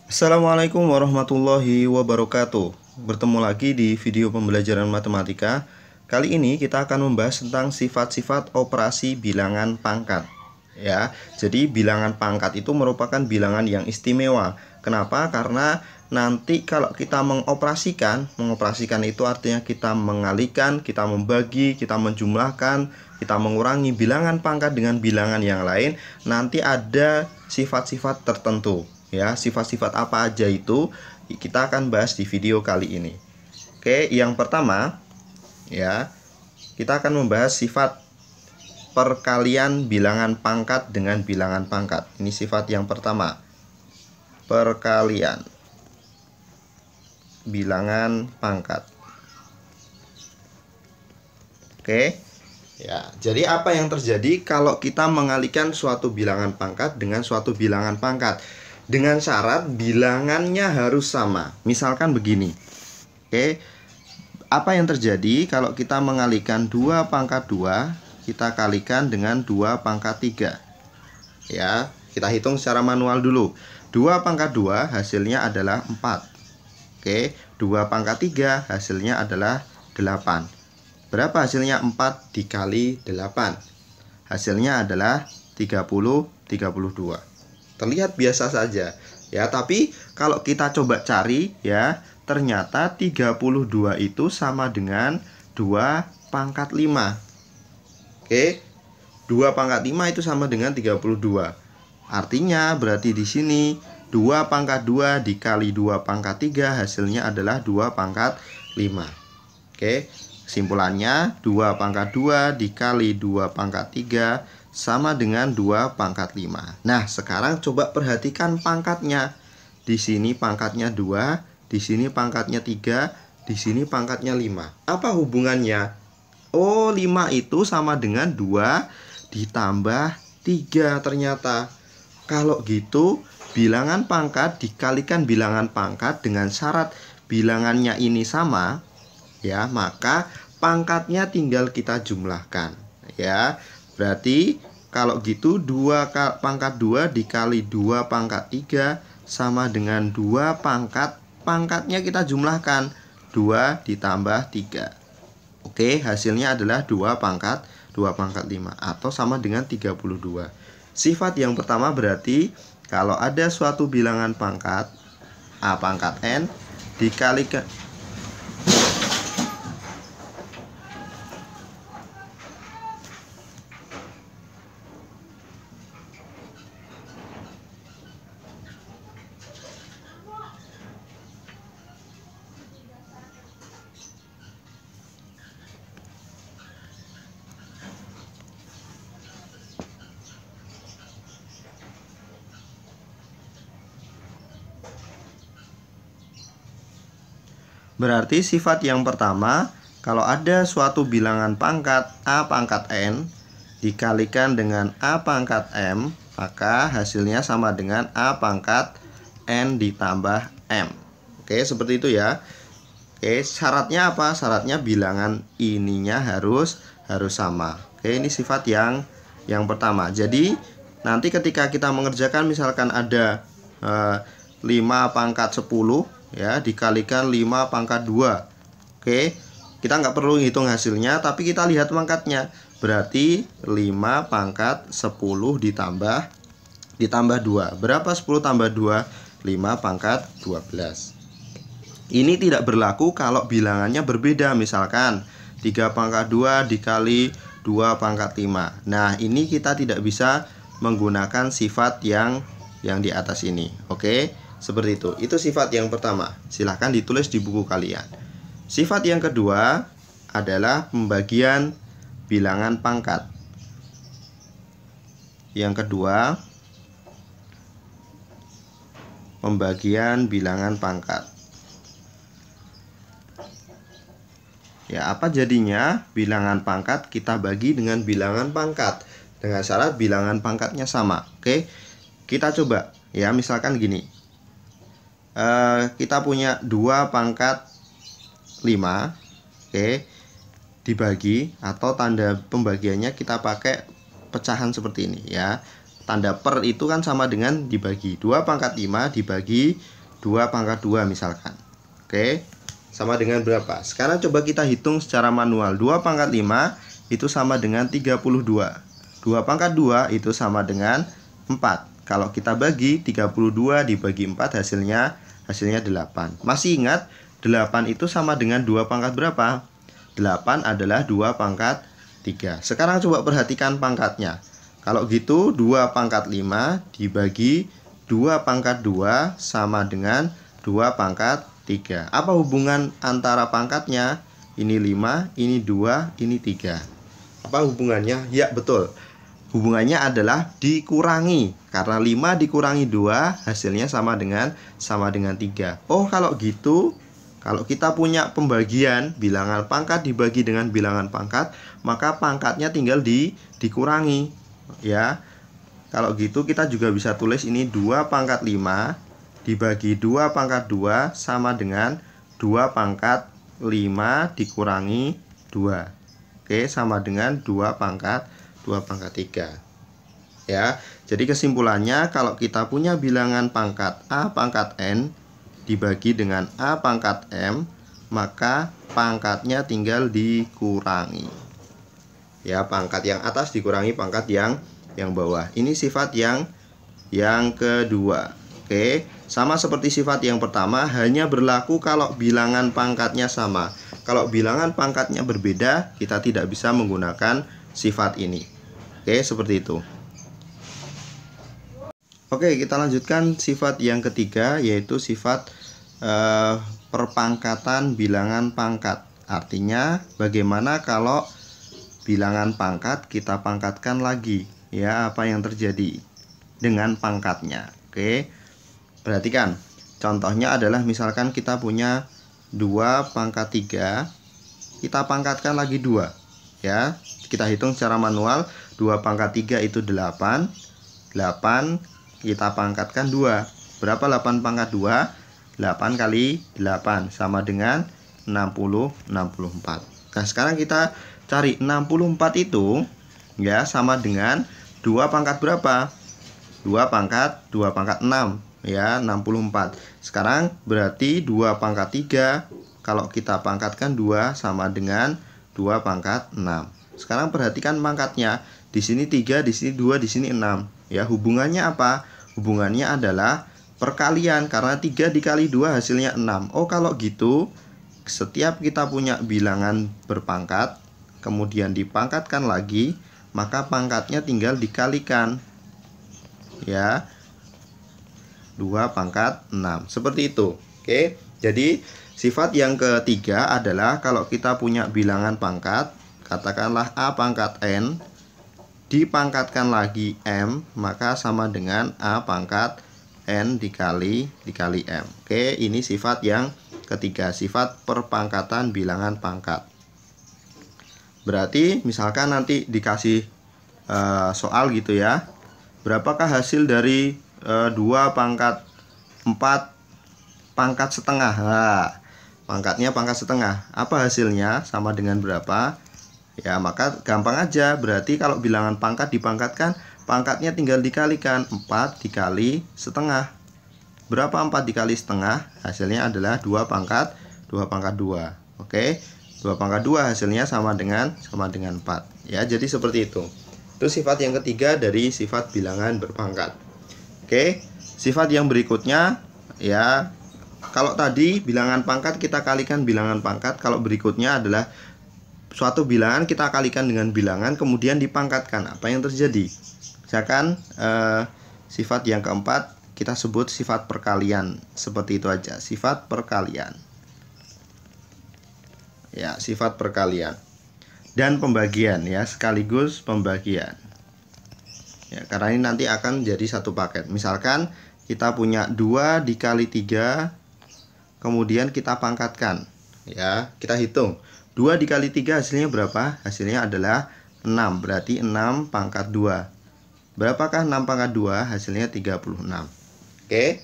Assalamualaikum warahmatullahi wabarakatuh. Bertemu lagi di video pembelajaran matematika. Kali ini kita akan membahas tentang sifat-sifat operasi bilangan pangkat. Ya, jadi bilangan pangkat itu merupakan bilangan yang istimewa. Kenapa? Karena nanti kalau kita mengoperasikan itu artinya kita mengalihkan, kita membagi, kita menjumlahkan, kita mengurangi bilangan pangkat dengan bilangan yang lain, nanti ada sifat-sifat tertentu. Ya, sifat-sifat apa aja itu kita akan bahas di video kali ini. Oke, yang pertama ya, kita akan membahas sifat perkalian bilangan pangkat dengan bilangan pangkat. Ini sifat yang pertama. Perkalian bilangan pangkat. Oke. Ya, jadi apa yang terjadi kalau kita mengalihkan suatu bilangan pangkat dengan suatu bilangan pangkat? Dengan syarat bilangannya harus sama. Misalkan begini. Oke. Apa yang terjadi kalau kita mengalihkan 2 pangkat 2, kita kalikan dengan 2 pangkat 3. Ya, kita hitung secara manual dulu. 2 pangkat 2 hasilnya adalah 4. Oke, 2 pangkat 3 hasilnya adalah 8. Berapa hasilnya 4 dikali 8? Hasilnya adalah 32. Terlihat biasa saja ya, tapi kalau kita coba cari ya, ternyata 32 itu sama dengan 2 pangkat 5. Oke. 2 pangkat 5 itu sama dengan 32. Artinya berarti di sini 2 pangkat 2 dikali 2 pangkat 3 hasilnya adalah 2 pangkat 5. Oke. Kesimpulannya 2 pangkat 2 dikali 2 pangkat 3 sama dengan 2 pangkat 5. Nah, sekarang coba perhatikan pangkatnya. Di sini pangkatnya 2, di sini pangkatnya 3, di sini pangkatnya 5. Apa hubungannya? Oh, 5 itu sama dengan 2 ditambah 3 ternyata. Kalau gitu, bilangan pangkat dikalikan bilangan pangkat dengan syarat bilangannya ini sama, ya, maka pangkatnya tinggal kita jumlahkan, ya. Berarti kalau gitu 2 pangkat 2 dikali 2 pangkat 3 sama dengan 2 pangkatnya kita jumlahkan, 2 ditambah 3. Oke, hasilnya adalah 2 pangkat 5 atau sama dengan 32. Sifat yang pertama berarti kalau ada suatu bilangan pangkat A pangkat N dikalikan berarti sifat yang pertama, kalau ada suatu bilangan pangkat A pangkat N dikalikan dengan A pangkat M, maka hasilnya sama dengan A pangkat N ditambah M. Oke, seperti itu ya. Oke, syaratnya apa? Syaratnya bilangan ininya harus sama. Oke, ini sifat yang pertama. Jadi, nanti ketika kita mengerjakan misalkan ada 5 pangkat 10 ya, dikalikan 5 pangkat 2. Oke, kita nggak perlu hitung hasilnya, tapi kita lihat pangkatnya. Berarti 5 pangkat 10 ditambah 2. Berapa 10 tambah 2? 5 pangkat 12. Ini tidak berlaku kalau bilangannya berbeda. Misalkan 3 pangkat 2 dikali 2 pangkat 5. Nah, ini kita tidak bisa menggunakan sifat yang di atas ini. Oke, seperti itu. Itu sifat yang pertama. Silahkan ditulis di buku kalian. Sifat yang kedua adalah pembagian bilangan pangkat. Yang kedua, pembagian bilangan pangkat. Ya, apa jadinya? Bilangan pangkat kita bagi dengan bilangan pangkat dengan syarat bilangan pangkatnya sama. Oke, kita coba ya, misalkan gini. Kita punya 2 pangkat 5. Oke, dibagi atau tanda pembagiannya kita pakai pecahan seperti ini ya. Tanda per itu kan sama dengan dibagi. 2 pangkat 5 dibagi 2 pangkat 2 misalkan. Oke, sama dengan berapa? Sekarang coba kita hitung secara manual. 2 pangkat 5 itu sama dengan 32. 2 pangkat 2 itu sama dengan 4. Kalau kita bagi 32 dibagi 4 hasilnya 8. Masih ingat 8 itu sama dengan 2 pangkat berapa? 8 adalah 2 pangkat 3. Sekarang coba perhatikan pangkatnya. Kalau gitu 2 pangkat 5 dibagi 2 pangkat 2 sama dengan 2 pangkat 3. Apa hubungan antara pangkatnya? Ini 5, ini 2, ini 3. Apa hubungannya? Ya betul, hubungannya adalah dikurangi. Karena 5 dikurangi 2 hasilnya sama dengan 3. Oh, kalau gitu, kalau kita punya pembagian bilangan pangkat dibagi dengan bilangan pangkat, maka pangkatnya tinggal dikurangi, ya. Kalau gitu kita juga bisa tulis ini 2 pangkat 5 dibagi 2 pangkat 2 sama dengan 2 pangkat 5 dikurangi 2. Oke, sama dengan 2 pangkat 3. Ya, jadi kesimpulannya kalau kita punya bilangan pangkat A pangkat N dibagi dengan A pangkat M, maka pangkatnya tinggal dikurangi. Ya, pangkat yang atas dikurangi pangkat yang bawah. Ini sifat yang kedua. Oke, sama seperti sifat yang pertama, hanya berlaku kalau bilangan pangkatnya sama. Kalau bilangan pangkatnya berbeda, kita tidak bisa menggunakan sifat ini. Oke, seperti itu. Oke, kita lanjutkan sifat yang ketiga, yaitu sifat perpangkatan bilangan pangkat. Artinya, bagaimana kalau bilangan pangkat kita pangkatkan lagi, ya, apa yang terjadi dengan pangkatnya. Oke, perhatikan. Contohnya adalah misalkan kita punya 2 pangkat 3, kita pangkatkan lagi 2, ya. Kita hitung secara manual. 2 pangkat 3 itu 8. 8 kita pangkatkan 2. Berapa 8 pangkat 2? 8 kali 8 sama dengan 64. Nah, sekarang kita cari 64 itu, ya, sama dengan 2 pangkat berapa? 2 pangkat 6, ya, 64. Sekarang berarti 2 pangkat 3 kalau kita pangkatkan 2 sama dengan 2 pangkat 6. Sekarang perhatikan pangkatnya. Di sini 3, di sini 2, di sini 6. Ya, hubungannya apa? Hubungannya adalah perkalian, karena 3 dikali 2 hasilnya 6. Oh, kalau gitu setiap kita punya bilangan berpangkat kemudian dipangkatkan lagi, maka pangkatnya tinggal dikalikan, ya, 2 pangkat 6. Seperti itu. Oke, jadi sifat yang ketiga adalah kalau kita punya bilangan pangkat, katakanlah A pangkat N, dipangkatkan lagi M, maka sama dengan A pangkat N dikali M. Oke, ini sifat yang ketiga, sifat perpangkatan bilangan pangkat. Berarti misalkan nanti dikasih soal gitu ya, berapakah hasil dari 2 pangkat 4 pangkat setengah? Nah, pangkatnya pangkat setengah, apa hasilnya? Sama dengan berapa? Ya, maka gampang aja. Berarti kalau bilangan pangkat dipangkatkan, pangkatnya tinggal dikalikan. 4 dikali setengah. Berapa 4 dikali setengah? Hasilnya adalah 2 pangkat 2. Oke, 2 pangkat 2 hasilnya sama dengan 4. Ya, jadi seperti itu. Itu sifat yang ketiga dari sifat bilangan berpangkat. Oke, sifat yang berikutnya, ya, kalau tadi bilangan pangkat kita kalikan bilangan pangkat, kalau berikutnya adalah suatu bilangan kita kalikan dengan bilangan kemudian dipangkatkan. Apa yang terjadi? Misalkan sifat yang keempat kita sebut sifat perkalian. Seperti itu aja, sifat perkalian. Ya, sifat perkalian dan pembagian, ya, sekaligus pembagian. Ya, karena ini nanti akan jadi satu paket. Misalkan kita punya 2 dikali 3, kemudian kita pangkatkan. Ya, kita hitung. 2 dikali 3 hasilnya berapa? Hasilnya adalah 6. Berarti 6 pangkat 2. Berapakah 6 pangkat 2? Hasilnya 36. Oke.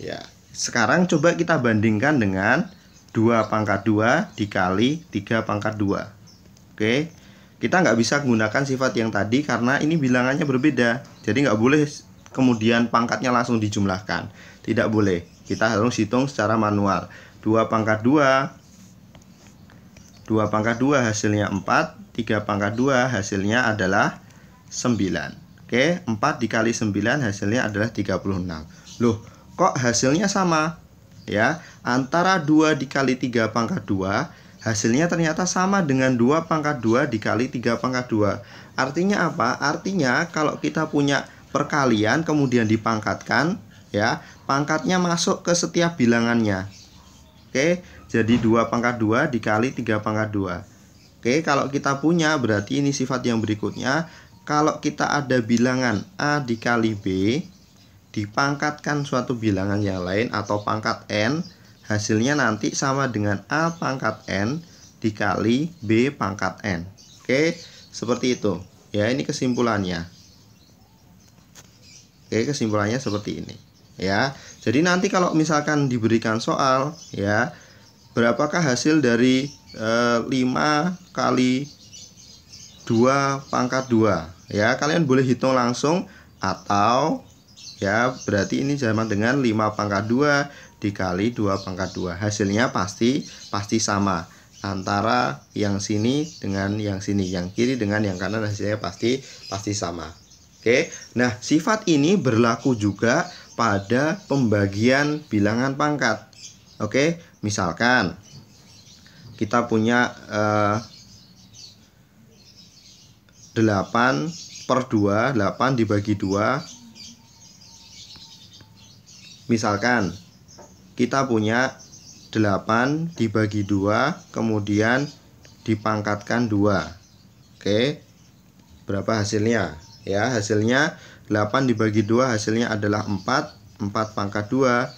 Ya. Sekarang coba kita bandingkan dengan 2 pangkat 2 dikali 3 pangkat 2. Oke. Kita nggak bisa menggunakan sifat yang tadi karena ini bilangannya berbeda. Jadi nggak boleh kemudian pangkatnya langsung dijumlahkan. Tidak boleh. Kita harus hitung secara manual. 2 pangkat 2 hasilnya 4, 3 pangkat 2 hasilnya adalah 9. Oke, 4 dikali 9 hasilnya adalah 36. Loh, kok hasilnya sama? Ya, antara 2 dikali 3 pangkat 2 hasilnya ternyata sama dengan 2 pangkat 2 dikali 3 pangkat 2. Artinya apa? Artinya kalau kita punya perkalian kemudian dipangkatkan, ya, pangkatnya masuk ke setiap bilangannya. Oke, jadi 2 pangkat 2 dikali 3 pangkat 2. Oke, kalau kita punya berarti ini sifat yang berikutnya. Kalau kita ada bilangan A dikali B, dipangkatkan suatu bilangan yang lain atau pangkat N, hasilnya nanti sama dengan A pangkat N dikali B pangkat N. Oke, seperti itu. Ya, ini kesimpulannya. Oke, kesimpulannya seperti ini. Ya, jadi nanti kalau misalkan diberikan soal, ya, berapakah hasil dari 5 kali 2 pangkat 2? Ya, kalian boleh hitung langsung atau ya, berarti ini sama dengan 5 pangkat 2 dikali 2 pangkat 2. Hasilnya pasti sama antara yang sini dengan yang sini, yang kiri dengan yang kanan, hasilnya pasti sama. Oke. Nah, sifat ini berlaku juga pada pembagian bilangan pangkat. Oke, misalkan kita punya 8/2, 8 dibagi 2. Misalkan kita punya 8 dibagi 2 kemudian dipangkatkan 2. Oke, berapa hasilnya? Ya, hasilnya 8 dibagi 2 hasilnya adalah 4. 4 pangkat 2,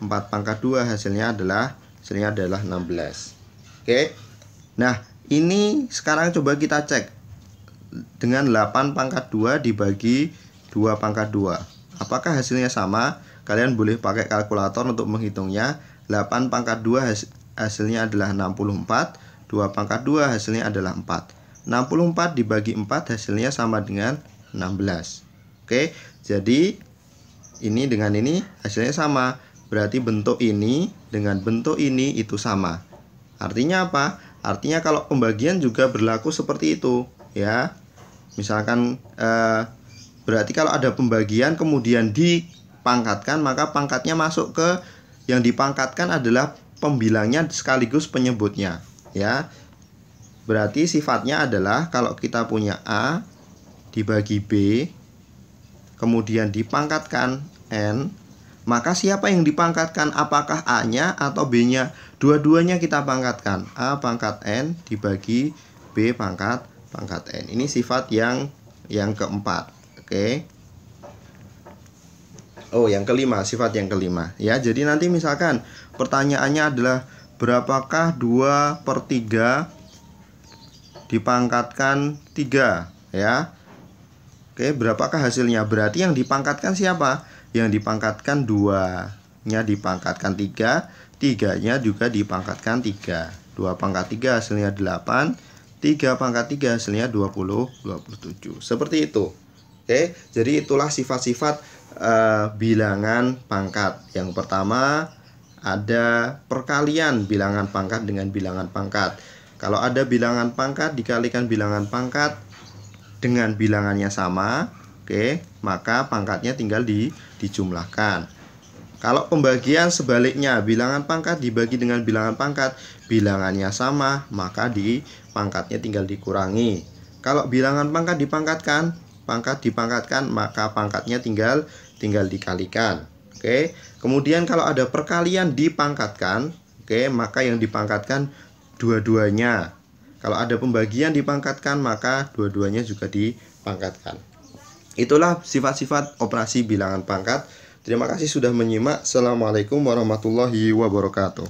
4 pangkat 2 hasilnya adalah 16. Oke. Nah, ini sekarang coba kita cek dengan 8 pangkat 2 dibagi 2 pangkat 2. Apakah hasilnya sama? Kalian boleh pakai kalkulator untuk menghitungnya. 8 pangkat 2 hasilnya adalah 64. 2 pangkat 2 hasilnya adalah 4. 64 dibagi 4 hasilnya sama dengan 16. Oke, jadi ini dengan ini hasilnya sama. Berarti bentuk ini dengan bentuk ini itu sama. Artinya apa? Artinya kalau pembagian juga berlaku seperti itu, ya. Misalkan berarti kalau ada pembagian kemudian dipangkatkan, maka pangkatnya masuk ke yang dipangkatkan adalah pembilangnya sekaligus penyebutnya, ya. Berarti sifatnya adalah kalau kita punya A dibagi B kemudian dipangkatkan N, maka siapa yang dipangkatkan? Apakah A-nya atau B-nya? Dua-duanya kita pangkatkan. A pangkat N dibagi B pangkat N. Ini sifat yang keempat. Oke. Oh, yang kelima, sifat yang kelima. Ya, jadi nanti misalkan pertanyaannya adalah berapakah 2/3 dipangkatkan 3, ya. Oke, berapakah hasilnya? Berarti yang dipangkatkan siapa? Yang dipangkatkan 2-nya dipangkatkan 3, 3-nya juga dipangkatkan 3. 2 pangkat 3 hasilnya 8, 3 pangkat 3 hasilnya 27. Seperti itu. Oke, jadi itulah sifat-sifat bilangan pangkat. Yang pertama ada perkalian bilangan pangkat dengan bilangan pangkat. Kalau ada bilangan pangkat dikalikan bilangan pangkat dengan bilangannya sama, oke, maka pangkatnya tinggal dijumlahkan. Kalau pembagian sebaliknya, bilangan pangkat dibagi dengan bilangan pangkat, bilangannya sama, maka pangkatnya tinggal dikurangi. Kalau bilangan pangkat dipangkatkan, maka pangkatnya tinggal dikalikan. Oke. Kemudian kalau ada perkalian dipangkatkan, oke, maka yang dipangkatkan dua-duanya. Kalau ada pembagian dipangkatkan, maka dua-duanya juga dipangkatkan. Itulah sifat-sifat operasi bilangan pangkat. Terima kasih sudah menyimak. Assalamualaikum warahmatullahi wabarakatuh.